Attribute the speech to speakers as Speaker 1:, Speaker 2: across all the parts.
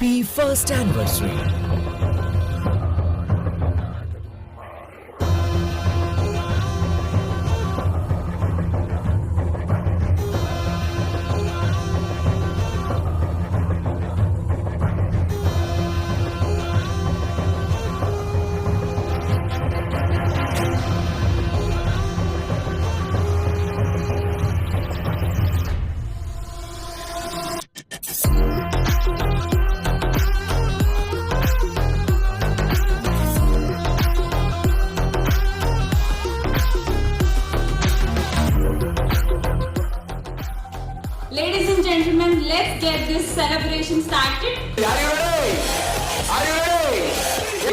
Speaker 1: Happy first anniversary.
Speaker 2: Ladies and gentlemen, let's get this celebration started.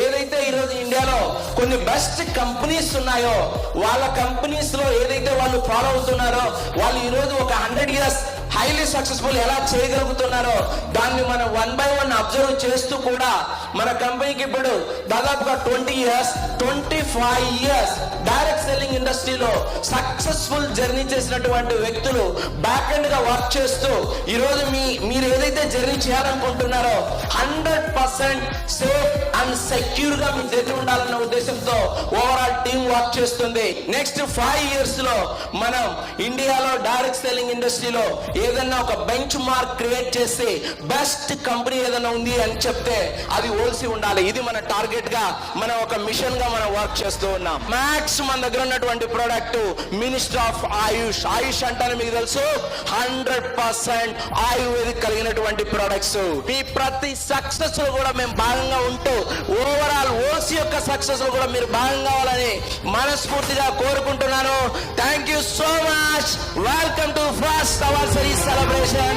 Speaker 3: ఏదైతే ఈరోజు ఇండియాలో కొన్ని బెస్ట్ కంపెనీస్ ఉన్నాయో వాళ్ళ కంపెనీస్ లో ఏదైతే వాళ్ళు ఫాలో అవుతున్నారో వాళ్ళు ఈరోజు ఒక 100 years హైలీ సక్సెస్ఫుల్ ఎలా చేయగలుగుతున్నారో దాన్ని మనం 1 by 1 అబ్జర్వ్ చేస్తూ కూడా మన కంపెనీకి ఇప్పుడు దాదాపుగా 20 years 25 years డైరెక్ట్ సెల్లింగ్ ఇండస్ట్రీలో సక్సెస్ఫుల్ జర్నీ చేసినటువంటి వ్యక్తులు బ్యాక్ ఎండ్ గా వర్క్ చేస్తూ ఈరోజు మీరు ఏదైతే జర్నీ చేయాలనుకుంటున్నారో 100% సేఫ్ అండ్ సెక్యూర్ గా మీ దగ్గర ఉండాలన్న ఉద్దేశంతో ఓవరాల్ టీం వర్క్ చేస్తుంది. నెక్స్ట్ 5 years లో మనం ఇండియాలో డైరెక్ట్ సెల్లింగ్ ఇండస్ట్రీలో ఏదన్నా ఒక బెంచ్ మార్క్ క్రియేట్ చేసి బెస్ట్ కంపెనీ ఏదైనా ఉంది అని చెప్తే అది ఓల్సీ ఉండాలి. ఇది మన టార్గెట్ గా మనం ఒక మిషన్ గా మనం వర్క్ చేస్తూ ఉన్నాం. మ్యాక్స్ మన దగ్గర ఉన్నటువంటి ప్రోడక్ట్ మినిస్టర్ ఆఫ్ ఆయుష్. ఆయుష్ అంటే మీకు తెలుసు 100% ఆయుర్వేదిక్ కలిగినటువంటి ప్రొడక్ట్స్. మీ ప్రతి సక్సెస్ లో కూడా మేము భాగంగా ఉంటూ ఓవరాల్ ఓల్సీ యొక్క సక్సెస్ లో కూడా మీరు భాగం కావాలని మనస్ఫూర్తిగా కోరుకుంటున్నాను. Thank you so much. Welcome to first anniversary celebration.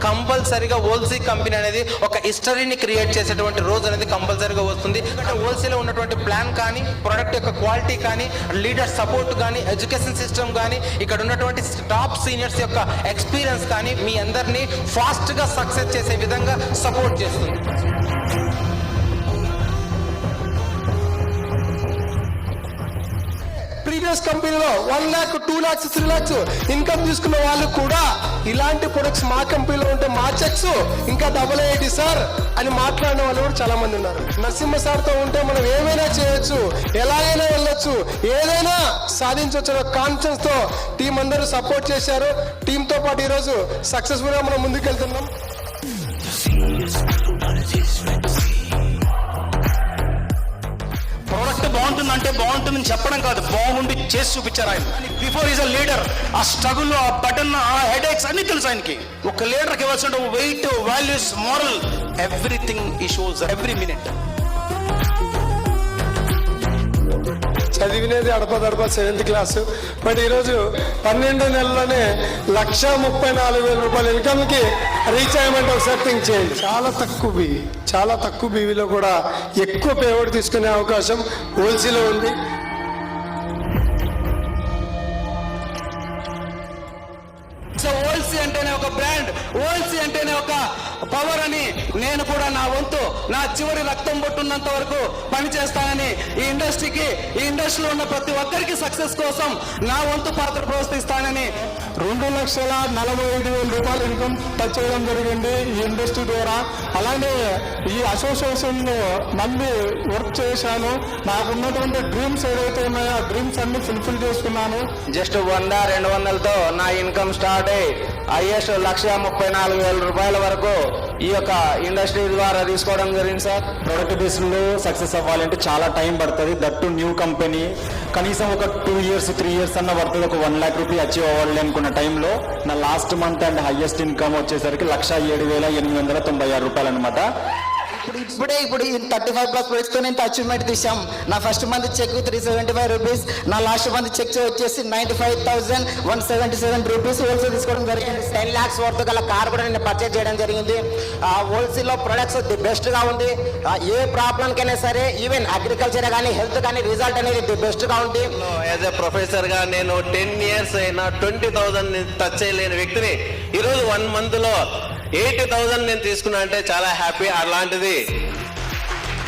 Speaker 3: కంపల్సరీగా ఓల్సీ కంపెనీ అనేది ఒక హిస్టరీని క్రియేట్ చేసేటువంటి రోజు అనేది కంపల్సరీగా వస్తుంది. అంటే ఓల్సీలో ఉన్నటువంటి ప్లాన్ కానీ ప్రొడక్ట్ యొక్క క్వాలిటీ కానీ లీడర్ సపోర్ట్ కానీ ఎడ్యుకేషన్ సిస్టమ్ కానీ ఇక్కడ ఉన్నటువంటి టాప్ సీనియర్స్ యొక్క ఎక్స్పీరియన్స్ కానీ మీ అందరినీ ఫాస్ట్గా సక్సెస్ చేసే విధంగా సపోర్ట్ చేస్తుంది.
Speaker 4: ప్రీవియస్ కంపెనీలో 1 lakh 2 lakhs 3 lakhs ఇన్కమ్ తీసుకున్న వాళ్ళు కూడా ఇలాంటి ప్రొడక్ట్స్ మా కంపెనీలో ఉంటే మా చెక్స్ ఇంకా డబుల్ అయ్యేది సార్ అని మాట్లాడిన వాళ్ళు కూడా చాలా మంది ఉన్నారు. నరసింహ సార్తో ఉంటే మనం ఏమైనా చేయొచ్చు, ఎలాగైనా వెళ్ళొచ్చు, ఏదైనా సాధించవచ్చు కాన్ఫిడెన్స్ తో టీం అందరూ సపోర్ట్ చేశారు. టీంతో పాటు ఈరోజు సక్సెస్ఫుల్ గా మనం ముందుకెళ్తున్నాం.
Speaker 5: ప్రోడక్ట్ బాగుంటుందంటే బాగుంటుందని చెప్పడం కాదు, బాగుండి చేసి చూపించారు ఆయన. Before is a leader. ఆ స్ట్రగుల్, ఆ బటన్, ఆ హెడేక్స్ అన్ని తెలుసు ఆయనకి. ఒక లీడర్కి ఇవ్వాల్సిన వెయిట్, వాల్యూస్, మోరల్, ఎవ్రీథింగ్ ఈ షోస్ ఎవ్రీ మినిట్.
Speaker 4: చదివినది అడపదడప 7th క్లాస్. బట్ ఈరోజు 12 నెలల్లోనే 1,34,000 రూపాయల ఇన్కమ్కి రీచ్ అయ్యమంటే ఒకసారి థింక్ చేయండి. చాలా తక్కువ బీవీలో కూడా ఎక్కువ పేమెంట్ తీసుకునే అవకాశం ఓల్సీలో ఉంది.
Speaker 3: ఓల్సీ అంటేనే ఒక బ్రాండ్, ఓల్సీ అంటేనే ఒక పవర్ అని నేను కూడా నా వంతు నా చివరి రక్తం పొట్టున్నంత వరకు పనిచేస్తానని ఈ ఇండస్ట్రీలో ఉన్న ప్రతి ఒక్కరికి సక్సెస్ కోసం నా వంతు పాత్ర ప్రోత్సహిస్తానని
Speaker 4: 2,45,000 రూపాయల ఇన్కమ్ టచ్ చేయడం జరిగింది ఈ ఇండస్ట్రీ ద్వారా. అలానే ఈ అసోసియేషన్ నమ్మి వర్క్ చేశాను. నాకున్నటువంటి డ్రీమ్స్ ఏదైతే ఉన్నాయో ఆ డ్రీమ్స్ అన్ని ఫుల్ఫిల్ చేసుకున్నాను.
Speaker 3: జస్ట్ 100-200లతో నా ఇన్కమ్ స్టార్ట్ అయ్యి హైయెస్ట్ 1,34,000 రూపాయల వరకు ఈ యొక్క ఇండస్ట్రీ ద్వారా తీసుకోవడం జరిగింది సార్.
Speaker 6: ప్రొడక్ట్ బేస్లో సక్సెస్ అవ్వాలంటే చాలా టైం పడుతుంది. That new company. కనీసం ఒక 2 years 3 years అన్న పడుతుంది ఒక 1 lakh రూపీ అచీవ్ అవ్వాలి అనుకున్న టైంలో నా last month and highest income వచ్చేసరికి 1,07,896 రూపాయలు అనమాట.
Speaker 7: ఇప్పుడే 35+ ప్రొడక్ట్స్ తో నేను అచీవ్మెంట్ తీసాం. నా ఫస్ట్ మంత్ చెక్ 375 రూపీస్, నా లాస్ట్ మంత్ చెక్ వచ్చేసి 95,177 రూపీస్ హోల్సేల్ తీసుకోవడం జరిగింది. 10 lakhs వర్త్ గల కార్ కూడా నేను పర్చేజ్ చేయడం జరిగింది. హోల్సేల్లో ప్రొడక్ట్స్ ది బెస్ట్ గా ఉంది. ఏ ప్రాబ్లం కైనా సరే, ఈవెన్ అగ్రికల్చర్ కానీ హెల్త్ కానీ రిజల్ట్ అనేది ది బెస్ట్ గా ఉంది.
Speaker 8: యాజ్ ఎ ప్రొఫెసర్ గా నేను 10 years అయినా 20,000 టచ్ చేయలేని వ్యక్తిని ఈరోజు 1 month లో 80,000 నేను తీసుకున్నా అంటే చాలా హ్యాపీ. అలాంటిది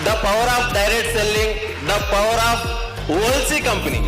Speaker 8: the power of direct selling, the power of ఓల్సీ కంపెనీ.